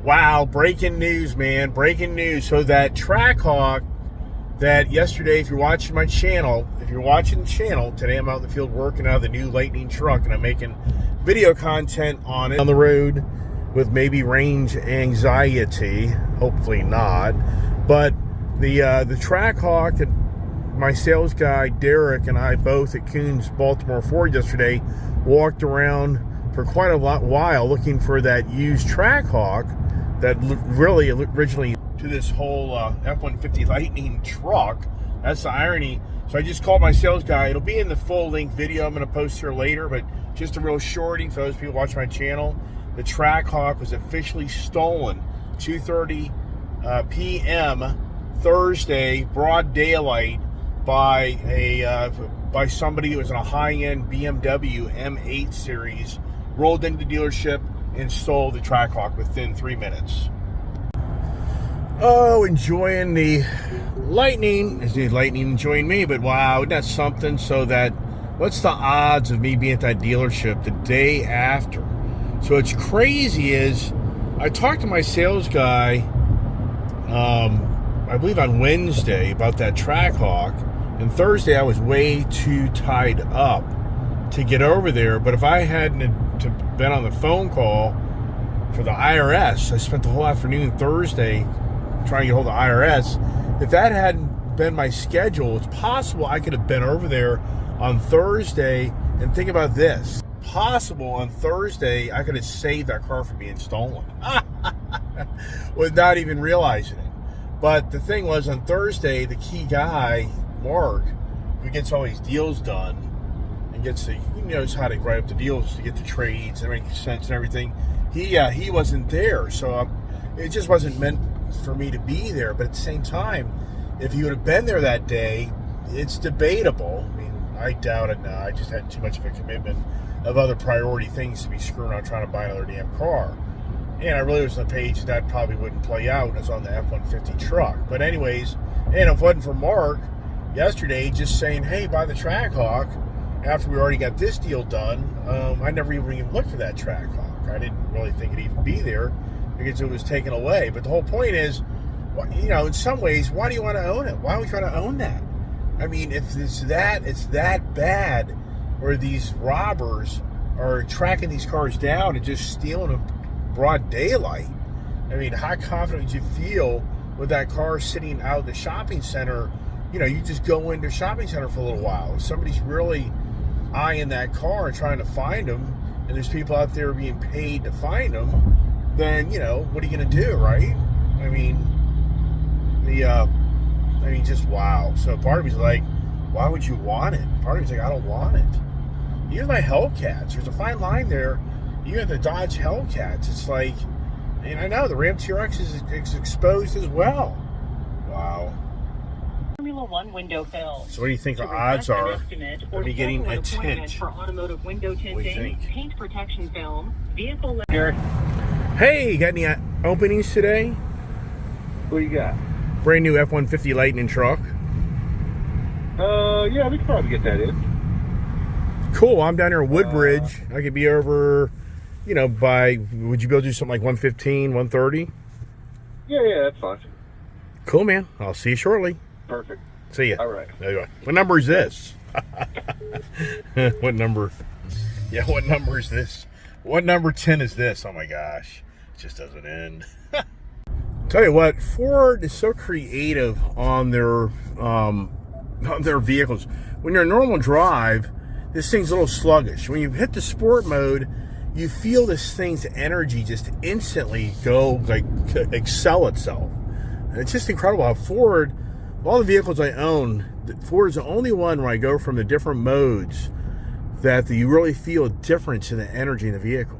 Wow, breaking news, man. Breaking news. So that Trackhawk that yesterday, if you're watching my channel, today I'm out in the field working out of the new Lightning truck, and I'm making video content on it on the road with maybe range anxiety. Hopefully not. But the Trackhawk that my sales guy, Derek, and I both at Coons Baltimore Ford yesterday walked around for quite a while looking for that used Trackhawk that really originally to this whole F-150 Lightning truck. That's the irony. So I just called my sales guy. It'll be in the full-length video I'm going to post here later, but just a real shorty for those people watching my channel. The Trackhawk was officially stolen 2:30 p.m. Thursday, broad daylight, by somebody who was in a high-end BMW M8 series, rolled into the dealership and stole the Trackhawk within 3 minutes. Oh, enjoying the Lightning. Is the Lightning enjoying me? But wow, isn't that something? So that, what's the odds of me being at that dealership the day after? So what's crazy is, I talked to my sales guy, I believe on Wednesday, about that Trackhawk, and Thursday I was way too tied up to get over there. But if I hadn't been on the phone call for the IRS, I spent the whole afternoon Thursday trying to get hold of the IRS. If that hadn't been my schedule, it's possible I could have been over there on Thursday. And think about this, possible on Thursday I could have saved that car from being stolen without even realizing it. But the thing was, on Thursday, the key guy, Mark, who gets all these deals done and he knows how to write up the deals to get the trades and make sense and everything, he wasn't there. So it just wasn't meant for me to be there. But at the same time, if he would have been there that day, it's debatable. I mean, I doubt it now. I just had too much of a commitment of other priority things to be screwing around trying to buy another damn car. And I really was on the page that probably wouldn't play out when it's on the F-150 truck. But anyways, and if it wasn't for Mark yesterday just saying, hey, buy the Trackhawk, after we already got this deal done, I never even looked for that Trackhawk. I didn't really think it'd even be there because it was taken away. But the whole point is, in some ways, why do you want to own it? Why are we trying to own that? I mean, if it's that bad, or these robbers are tracking these cars down and just stealing them broad daylight, I mean, how confident would you feel with that car sitting out in the shopping center? You just go into a shopping center for a little while. If somebody's really eyeing that car and trying to find them, and there's people out there being paid to find them, then, what are you going to do, right? I mean, just wow. So part of me's like, why would you want it? Part of me's like, I don't want it. Even my Hellcats, there's a fine line there. You have the Dodge Hellcats. It's like, and I know the Ram TRX is exposed as well. Wow. Formula One window fill. So what do you think the odds are of me getting a tint? For automotive window tinting, paint protection film, vehicle leather. Hey, got any openings today? What you got? Brand new F-150 Lightning truck. Yeah, we could probably get that in. Cool. I'm down here in Woodbridge. I could be over, would you be able to do something like 115, 130? Yeah, that's fine. Cool, man. I'll see you shortly. Perfect. See ya. All right. Anyway, what number is this? What number? Yeah, what number is this? What number 10 is this? Oh my gosh. It just doesn't end. Tell you what, Ford is so creative on their vehicles. When you're in normal drive, this thing's a little sluggish. When you hit the sport mode, you feel this thing's energy just instantly go, excel itself. And it's just incredible how Ford, of all the vehicles I own, Ford is the only one where I go from the different modes that you really feel a difference in the energy in the vehicle.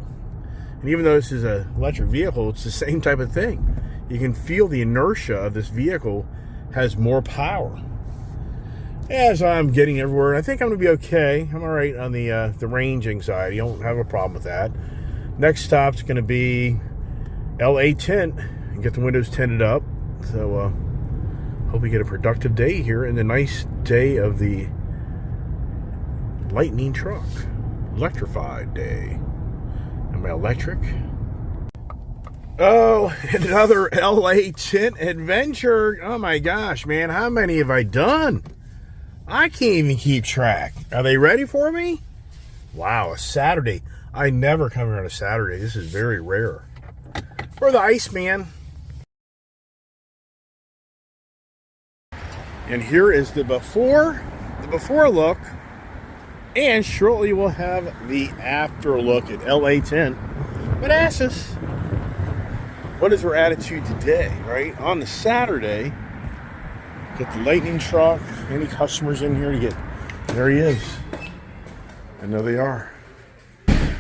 And even though this is an electric vehicle, it's the same type of thing. You can feel the inertia of this vehicle has more power. As I'm getting everywhere, I think I'm going to be okay. I'm all right on the range anxiety. I don't have a problem with that. Next stop's going to be LA tint and get the windows tinted up. So hope we get a productive day here and the nice day of the Lightning truck. Electrified day. Am I electric? Oh, another LA tent adventure. Oh my gosh, man. How many have I done? I can't even keep track. Are they ready for me? Wow, a Saturday. I never come here on a Saturday. This is very rare. For the Iceman. And here is the before look. And shortly we'll have the after look at LA tent. But ask us, what is our attitude today, right? On the Saturday, get the lightning truck. Any customers in here to get, there he is. I know they are. And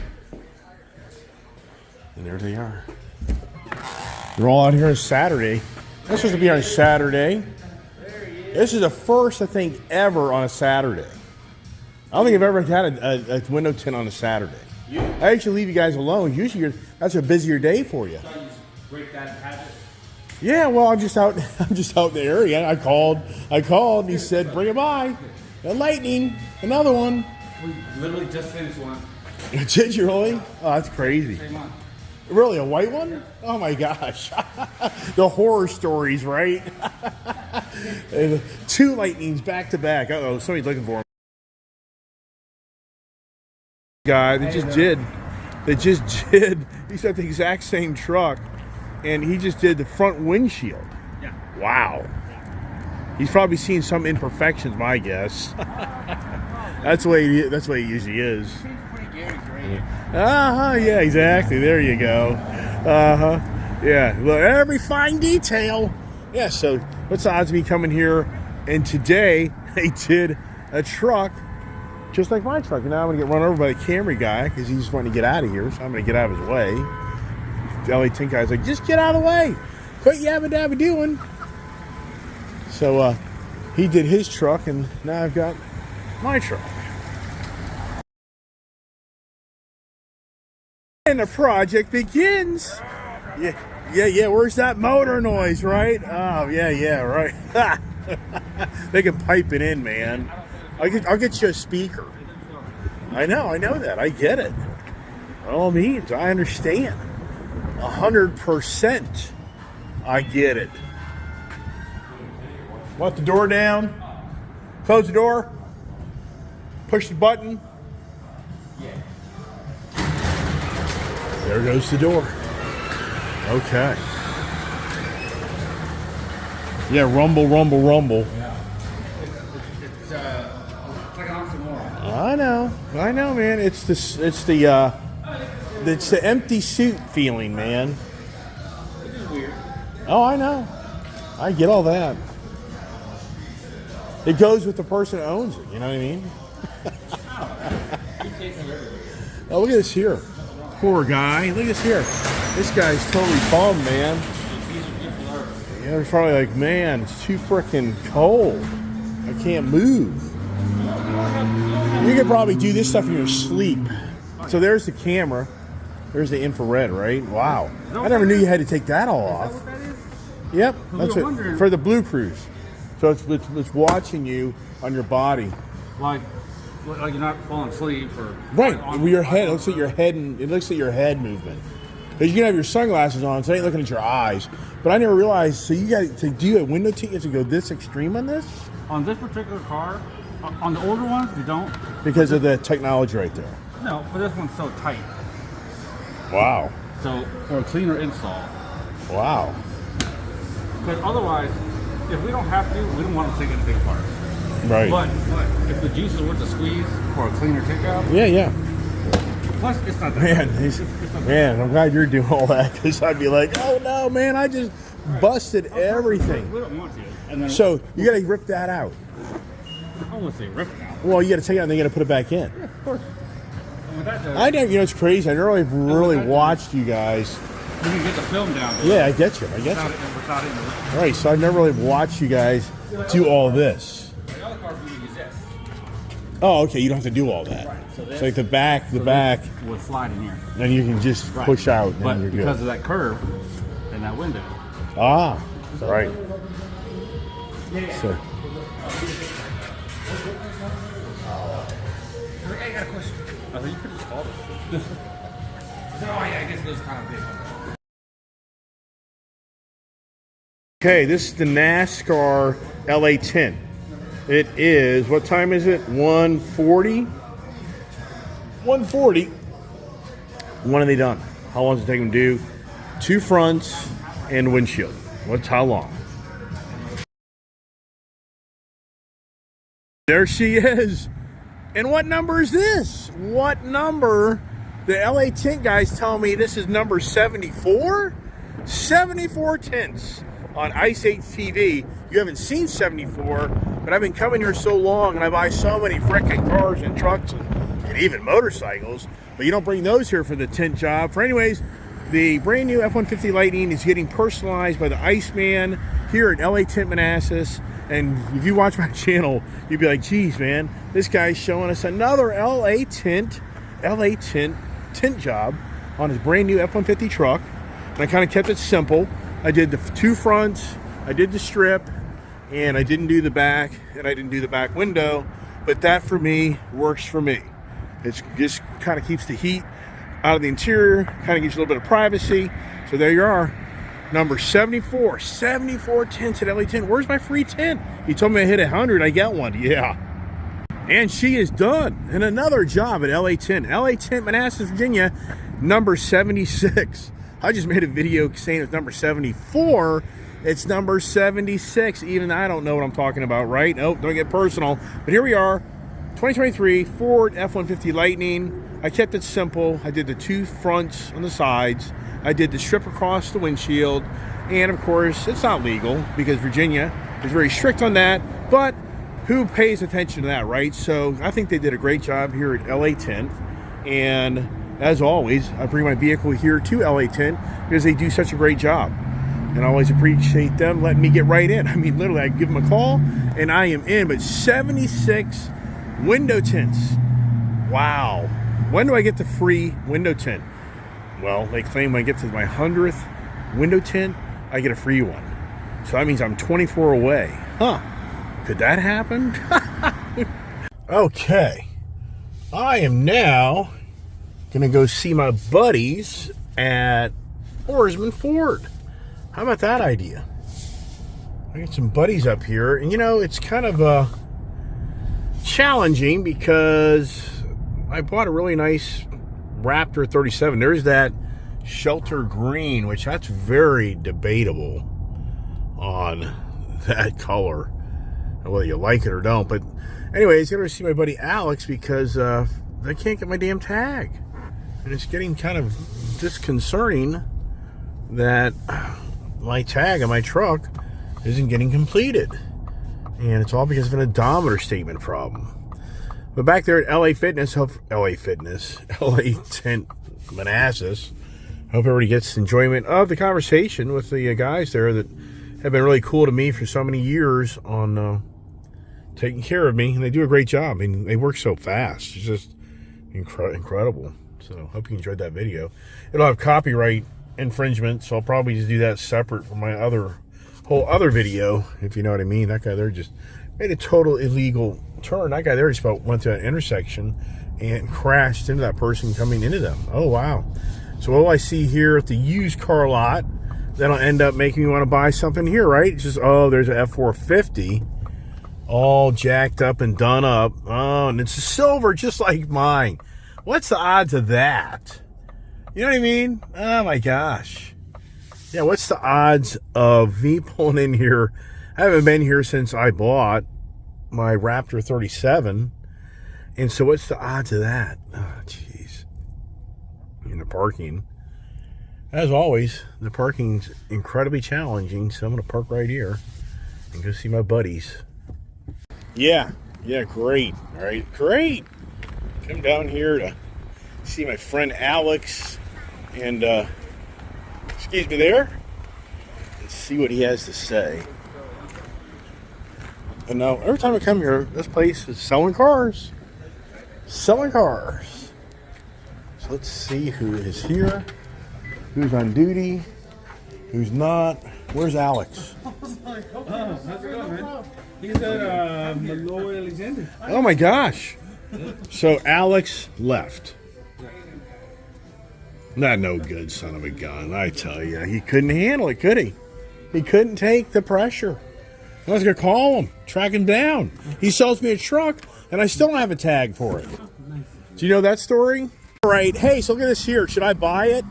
there they are. They're all out here on Saturday. This was to be on Saturday. This is the first, I think, ever on a Saturday. I don't think I've ever had a window tint on a Saturday. I actually leave you guys alone. Usually that's a busier day for you. Yeah, well, I'm just out in the area. I called, and he said, bring it by. A lightning, another one. We literally just finished one. Did you really? Oh, that's crazy. Same one. Really, a white one? Oh my gosh. The horror stories, right? 2 lightnings back to back. Uh-oh, somebody's looking for him. Guy, they just did. He's got the exact same truck, and he just did the front windshield. Yeah. Wow. He's probably seen some imperfections, my guess. That's the way he usually is. Yeah, exactly. There you go. Yeah. Look, every fine detail. Yeah. So, what's the odds of me coming here? And today they did a truck just like my truck. And now I'm gonna get run over by the Camry guy because he's wanting to get out of here. So I'm gonna get out of his way. The LA Tint guy's like, just get out of the way. Quit yabba dabba doing. So he did his truck, and now I've got my truck. And the project begins. Yeah. Where's that motor noise, right? Oh, yeah, right. They can pipe it in, man. I'll get you a speaker. I know that. I get it. By all means, I understand. 100%. I get it. Want the door down? Close the door. Push the button. There goes the door. Okay. Yeah, rumble. Yeah. It's like an oxymoron. I know, man. It's the empty suit feeling, man. It is weird. Oh, I know. I get all that. It goes with the person who owns it. You know what I mean? Oh, look at this here. Poor guy. Look at this here. This guy's totally bummed, man. Yeah, they're probably like, man, it's too freaking cold. I can't move. You could probably do this stuff in your sleep. So there's the camera. There's the infrared, right? Wow. I never knew you had to take that all off. Is that what that is? Yep. That's it. For the Blue Cruise. So it's watching you on your body. Like you're not falling asleep or Right. With your head. It looks at your head, and it looks at your head movement. Because you can have your sunglasses on, so it ain't looking at your eyes. But I never realized, so you got to do a window tint, you have to go this extreme on this? on this particular car. On the older ones, you don't. Because of the technology right there. No, but this one's so tight. Wow. So for a cleaner install. Wow. Because otherwise, if we don't have to, we don't want to take anything apart. Right. But if the juice is worth the squeeze for a cleaner takeout. Yeah. Plus, it's not that Man, I'm glad you're doing all that, because I'd be like, oh no, man, I just busted everything. We don't want to. And then, So you got to rip that out. I won't say rip it out. Well, you got to take it out and then you got to put it back in. Yeah, of course. And with that, I never, it's crazy. I never really watched you guys. we can get the film down there. Yeah, I get you. Without it in the All right, so I've never really watched you guys do all this. The other cars we use this. Oh, okay, you don't have to do all that. Right, so It's like the back, would slide in here. then you can just push out and But you're because good. of that curve and that window. Ah, right. So, I got a question. I thought you could just call this. Oh yeah, I guess it was kind of big. Okay, this is the NASCAR LA 10. It is, what time is it? 1:40? 1:40. When are they done? How long does it take them to do? 2 fronts and windshield. What's how long? There she is. And what number is this? What number? The LA tint guys tell me this is number 74? 74 tints on Ice 8 TV. You haven't seen 74, but I've been coming here so long and I buy so many frickin' cars and trucks and even motorcycles, but you don't bring those here for the tint job. For anyways, the brand new F-150 Lightning is getting personalized by the Iceman here at LA Tint Manassas. And if you watch my channel, you'd be like, geez, man, this guy's showing us another LA tint job on his brand new F-150 truck. And I kind of kept it simple. I did the 2 fronts, I did the strip, and I didn't do the back, and I didn't do the back window. But that, for me, works for me. It just kind of keeps the heat out of the interior, kind of gives you a little bit of privacy. So there you are. Number 74 tints at LA Tint. Where's my free tint? He told me I hit 100, I get one. Yeah. And she is done. And another job at LA Tint. LA Tint, Manassas, Virginia, number 76. I just made a video saying it's number 74. It's number 76. Even I don't know what I'm talking about, right? Oh, don't get personal. But here we are, 2023 Ford F-150 Lightning. I kept it simple. I did the 2 fronts on the sides. I did the strip across the windshield. And of course, it's not legal because Virginia is very strict on that. But who pays attention to that, right? So I think they did a great job here at LA Tint. And as always, I bring my vehicle here to LA Tint because they do such a great job. And I always appreciate them letting me get right in. I mean, literally, I give them a call and I am in. But 76 window tints. Wow. When do I get the free window tint? Well, they claim when I get to my 100th window tint, I get a free one. So that means I'm 24 away. Huh. Could that happen? Okay. I am now going to go see my buddies at Orman Ford. How about that idea? I got some buddies up here. And, you know, it's kind of challenging because I bought a really nice Raptor 37. There's that shelter green, which that's very debatable on that color, whether you like it or don't. But anyways, I'm going to see my buddy Alex because I can't get my damn tag. And it's getting kind of disconcerting that my tag on my truck isn't getting completed. And it's all because of an odometer statement problem. But back there at LA Tint Manassas, I hope everybody gets enjoyment of the conversation with the guys there that have been really cool to me for so many years on taking care of me. And they do a great job. I mean, they work so fast. It's just incredible. So hope you enjoyed that video. It'll have copyright infringement, so I'll probably just do that separate from my whole other video, if you know what I mean. That guy there just made a total illegal turn. That guy there just about went to an intersection and crashed into that person coming into them. Oh, wow. So what do I see here at the used car lot that'll end up making me want to buy something here, right? It's just, oh, there's an F450 all jacked up and done up. Oh, and it's silver just like mine. What's the odds of that? You know what I mean? Oh, my gosh. Yeah, what's the odds of me pulling in here? I haven't been here since I bought my Raptor 37. And so what's the odds of that? Oh, jeez. In the parking. As always, the parking's incredibly challenging. So I'm going to park right here and go see my buddies. Yeah, great. All right, great. Come down here to see my friend Alex and, excuse me there, and see what he has to say. And now, every time I come here, this place is selling cars. Selling cars. So let's see who is here, who's on duty, who's not. Where's Alex? How's it going, man? He's at Malloy Alexander. Oh my gosh. So Alex left. Not no good son of a gun, I tell you. He couldn't handle it, could he? He couldn't take the pressure. I was going to call him, track him down. He sells me a truck, and I still don't have a tag for it. Do you know that story? All right. Hey, so look at this here. Should I buy it?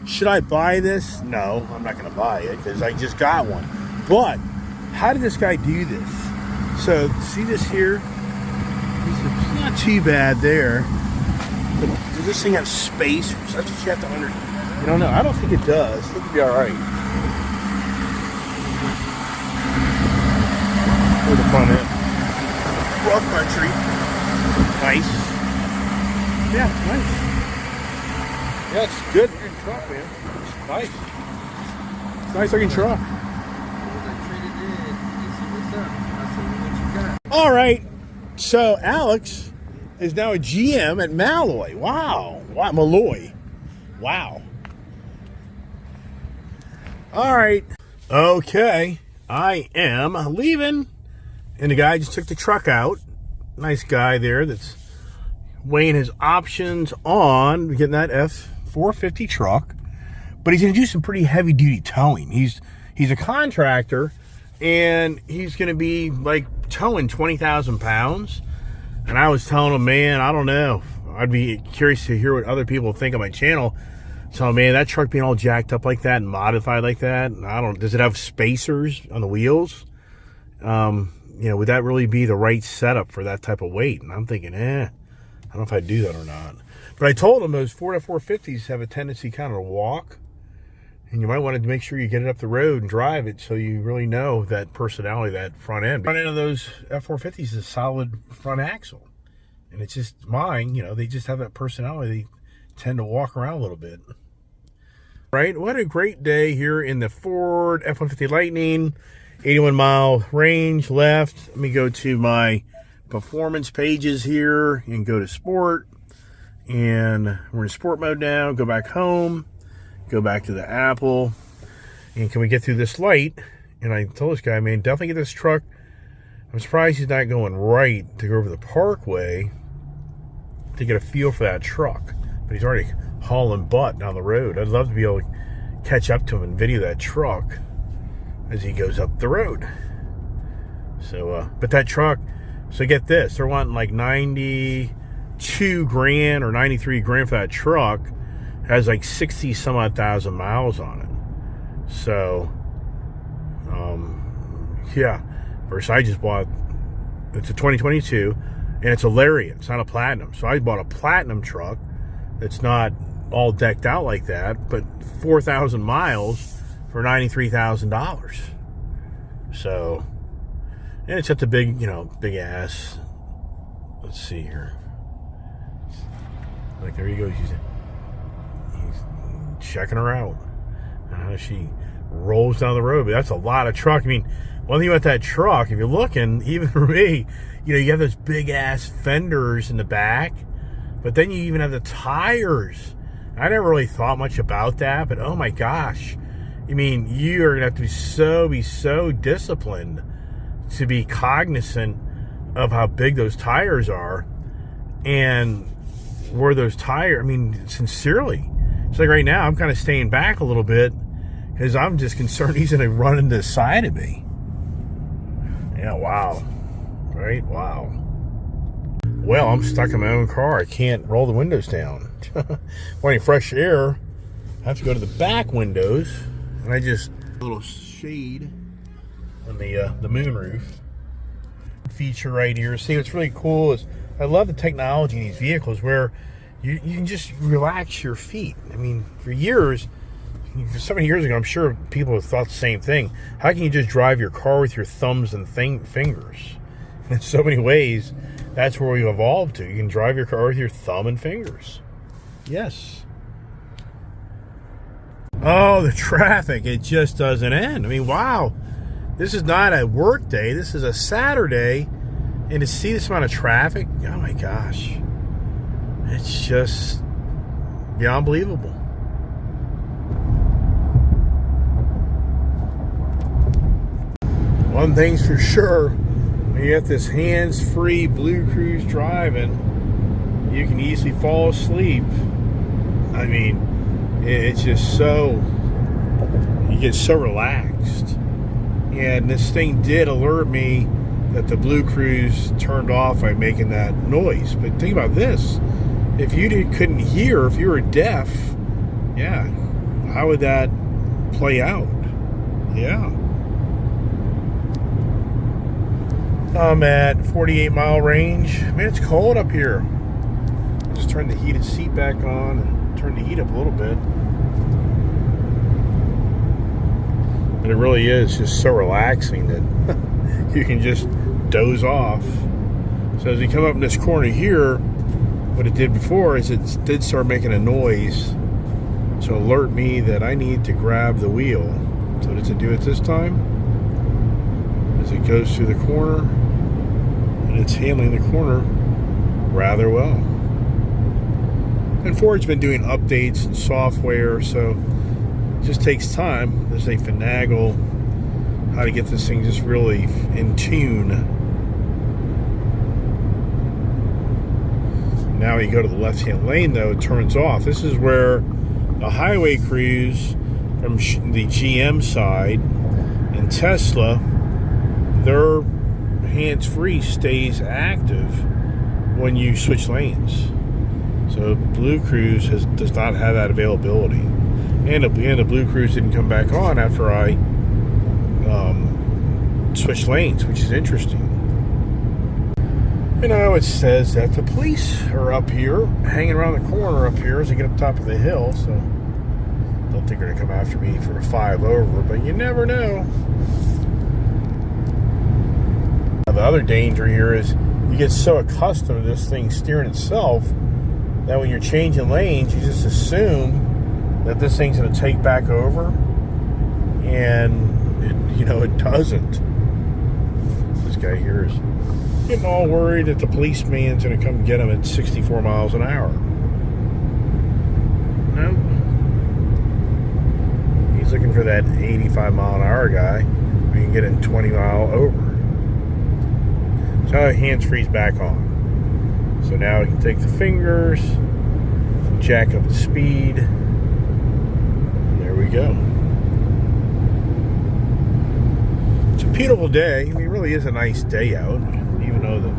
Should I buy this? No, I'm not going to buy it because I just got one. But how did this guy do this? So see this here? It's not too bad there. But does this thing have space? That's what you have to You don't know. I don't think it does. I think it'd be all right. For the front end. Rough country. Nice. Yeah, nice. Yeah, it's good looking truck, man. It's nice. It's a nice looking truck. All right. So Alex is now a GM at Malloy. Wow. Wow. Malloy. Wow. All right. Okay. I am leaving. And the guy just took the truck out. Nice guy there that's weighing his options on getting that F450 truck. But he's going to do some pretty heavy duty towing. He's a contractor, and he's going to be like towing 20,000 pounds. And I was telling him, man, I don't know. I'd be curious to hear what other people think of my channel. So, man, that truck being all jacked up like that and modified like that, does it have spacers on the wheels? You know, would that really be the right setup for that type of weight? And I'm thinking, I don't know if I'd do that or not. But I told him those Ford F450s have a tendency kind of to walk. And you might want to make sure you get it up the road and drive it so you really know that personality, that front end. Front end of those F450s is a solid front axle. And it's just mine, you know, they just have that personality. They tend to walk around a little bit. Right? What a great day here in the Ford F-150 Lightning. 81-mile range left. Let me go to my performance pages here and go to sport. And we're in sport mode now. Go back home. Go back to the Apple. And can we get through this light? And I told this guy, man, definitely get this truck. I'm surprised he's not going right to go over the parkway to get a feel for that truck. But he's already hauling butt down the road. I'd love to be able to catch up to him and video that truck as he goes up the road. So, but that truck, so get this, they're wanting like 92 grand or 93 grand for that truck. It has like 60 some odd thousand miles on it. So, yeah. Versus I just bought, it's a 2022 and it's a Lariat. It's not a Platinum. So I bought a Platinum truck that's not all decked out like that, but 4,000 miles for $93,000. So, and it's at the big, you know, big ass. Let's see here. Like, there he goes. He's checking her out. She rolls down the road, but that's a lot of truck. I mean, one thing about that truck, if you're looking, even for me, you know, you have those big ass fenders in the back, but then you even have the tires. I never really thought much about that, but oh my gosh. I mean, you are going to have to be so disciplined to be cognizant of how big those tires are and where those tires, I mean, sincerely. It's like right now, I'm kind of staying back a little bit because I'm just concerned he's going to run into the side of me. Yeah, wow. Right? Wow. Well, I'm stuck in my own car. I can't roll the windows down. Wanting fresh air, I have to go to the back windows. And I just, a little shade on the moonroof feature right here. See, what's really cool is I love the technology in these vehicles where you can just relax your feet. I mean, for years, so many years ago, I'm sure people have thought the same thing. How can you just drive your car with your thumbs and fingers? In so many ways, that's where we've evolved to. You can drive your car with your thumb and fingers. Yes. Oh, the traffic, it just doesn't end. I mean, wow. This is not a work day. This is a Saturday. And to see this amount of traffic, oh my gosh. It's just beyond believable. One thing's for sure, when you have this hands-free Blue Cruise driving, you can easily fall asleep. I mean, it's just so, you get so relaxed. And this thing did alert me that the Blue Cruise turned off by making that noise. But think about this. If you couldn't hear, if you were deaf, yeah, how would that play out? Yeah. I'm at 48 mile range. Man, it's cold up here. Just turn the heated seat back on and turn the heat up a little bit. But it really is just so relaxing that you can just doze off. So as we come up in this corner here, what it did before is it did start making a noise to alert me that I need to grab the wheel. So what does it do at this time? As it goes through the corner, and it's handling the corner rather well. And Ford's been doing updates and software, so it just takes time as they finagle how to get this thing just really in tune. Now you go to the left-hand lane, though, it turns off. This is where the highway crews from the GM side and Tesla, their hands-free stays active when you switch lanes. So Blue Cruise does not have that availability. And the Blue Cruise didn't come back on after I switched lanes, which is interesting. You know, it says that the police are up here, hanging around the corner up here as I get up top of the hill, so don't think they're going to come after me for a 5 over, but you never know. The other danger here is you get so accustomed to this thing steering itself that when you're changing lanes, you just assume that this thing's going to take back over, and it doesn't. This guy here is getting all worried that the policeman's going to come get him at 64 miles an hour. No. He's looking for that 85 mile an hour guy. We can get it in 20 mile over. So hands-free's back on. So now we can take the fingers, jack up the speed, and there we go. It's a beautiful day. I mean, it really is a nice day out, even though the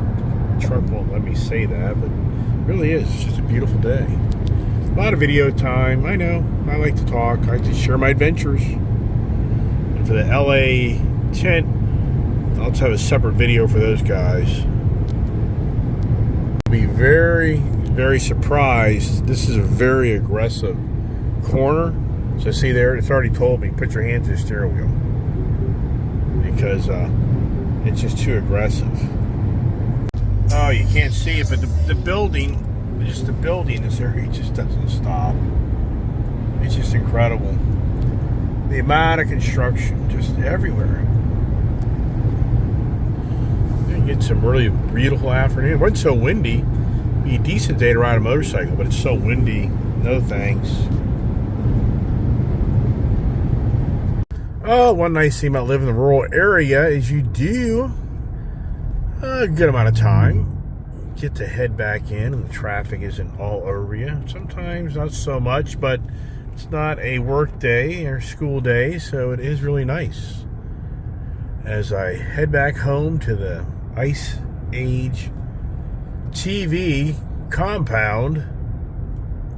truck won't let me say that, but it really is. It's just a beautiful day. A lot of video time. I know. I like to talk. I like to share my adventures. And for the LA tent, I'll just have a separate video for those guys. I'll be very, very surprised. This is a very aggressive corner. So see there, it's already told me, put your hand to the steering wheel. Because it's just too aggressive. Oh, you can't see it, but the building, just the building in this area just doesn't stop. It's just incredible. The amount of construction just everywhere. Get some really beautiful afternoon. It wasn't so windy. It'd be a decent day to ride a motorcycle, but it's so windy. No thanks. Oh, one nice thing about living in the rural area is you do a good amount of time get to head back in, and the traffic isn't all over you. Sometimes not so much, but it's not a work day or school day, so it is really nice. As I head back home to the Ice Age TV compound.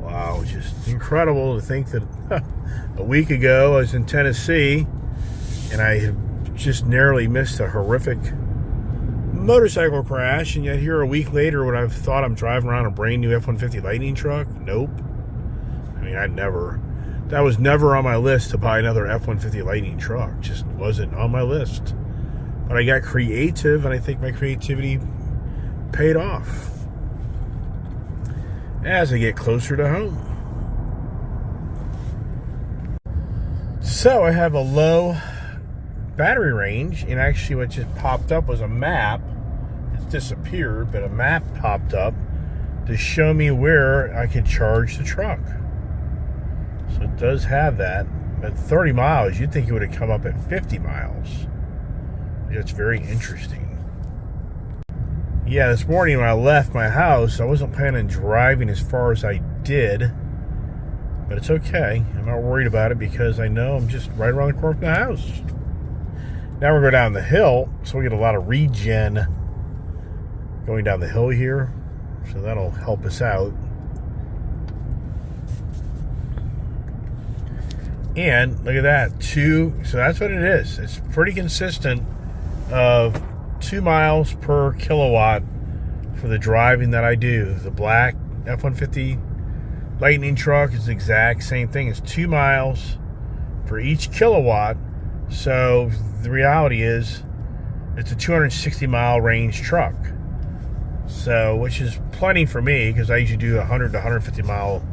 Wow, just incredible to think that a week ago I was in Tennessee and I had just narrowly missed a horrific motorcycle crash, and yet here a week later when I thought I'm driving around a brand new F-150 Lightning truck. Nope. I mean, that was never on my list to buy another F-150 Lightning truck. Just wasn't on my list. But I got creative, and I think my creativity paid off as I get closer to home. So I have a low battery range, and actually what just popped up was a map. It's disappeared, but a map popped up to show me where I could charge the truck. So it does have that. At 30 miles, you'd think it would have come up at 50 miles. It's very interesting. Yeah, this morning when I left my house, I wasn't planning on driving as far as I did, but it's okay. I'm not worried about it because I know I'm just right around the corner from the house. Now we're going down the hill, so we get a lot of regen going down the hill here. So that'll help us out. And look at that, so that's what it is. It's pretty consistent of 2 miles per kilowatt for the driving that I do. The black F-150 Lightning truck is the exact same thing. It's 2 miles for each kilowatt. So the reality is it's a 260 mile range truck. So, which is plenty for me because I usually do 100 to 150 mile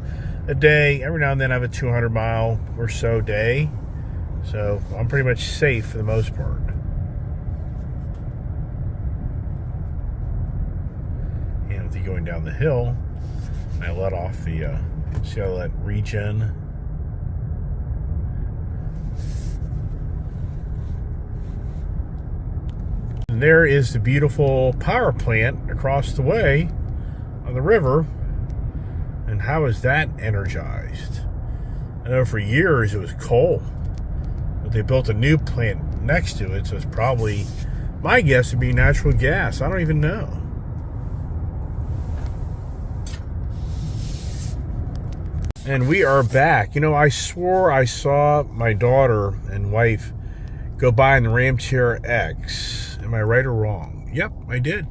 a day. Every now and then I have a 200 mile or so day. So I'm pretty much safe for the most part. And with you going down the hill, I let off the, see how that regen. And there is the beautiful power plant across the way on the river. And how is that energized? I know for years it was coal, but they built a new plant next to it, so it's probably, my guess would be natural gas. I don't even know. And we are back. You know, I swore I saw my daughter and wife go by in the Ram Chair X. Am I right or wrong? Yep, I did.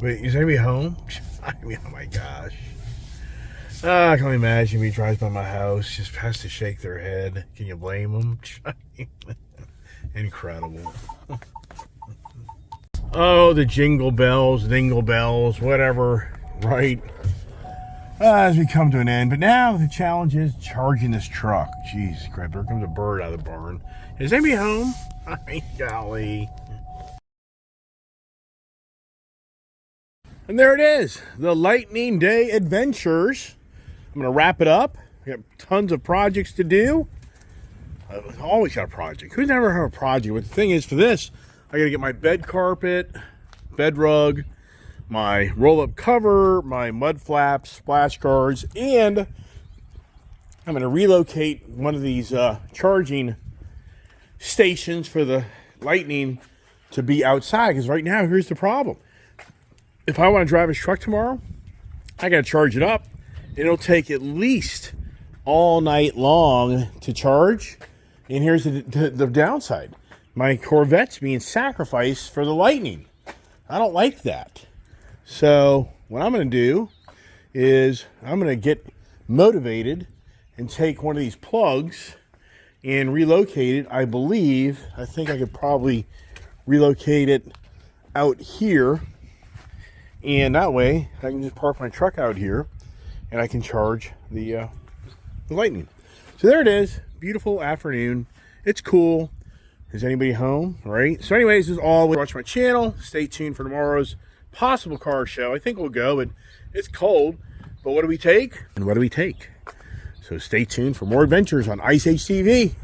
Wait, is anybody home? I mean, oh my gosh. I can only imagine he drives by my house, just has to shake their head. Can you blame them? Incredible. Oh, the jingle bells, dingle bells, whatever, right? As we come to an end. But now the challenge is charging this truck. Jeez, crap, there comes a bird out of the barn. Is anybody home? Ay, golly. And there it is, the Lightning Day Adventures. I'm going to wrap it up. We got tons of projects to do. I've always got a project. Who's never had a project? But the thing is, for this, I got to get my bed carpet, bed rug, my roll-up cover, my mud flaps, splash guards, and I'm going to relocate one of these charging stations for the Lightning to be outside. Because right now, here's the problem. If I want to drive his truck tomorrow, I got to charge it up. It'll take at least all night long to charge. And here's the downside. My Corvette's being sacrificed for the Lightning. I don't like that. So what I'm going to do is I'm going to get motivated and take one of these plugs and relocate it. I think I could probably relocate it out here. And that way I can just park my truck out here and I can charge the Lightning. So there it is. Beautiful afternoon. It's cool. Is anybody home? Right? So anyways, as always, watch my channel. Stay tuned for tomorrow's possible car show. I think we'll go, but it's cold. But what do we take? And what do we take? So stay tuned for more adventures on Ice Age TV.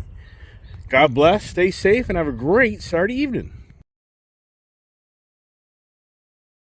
God bless, stay safe, and have a great Saturday evening.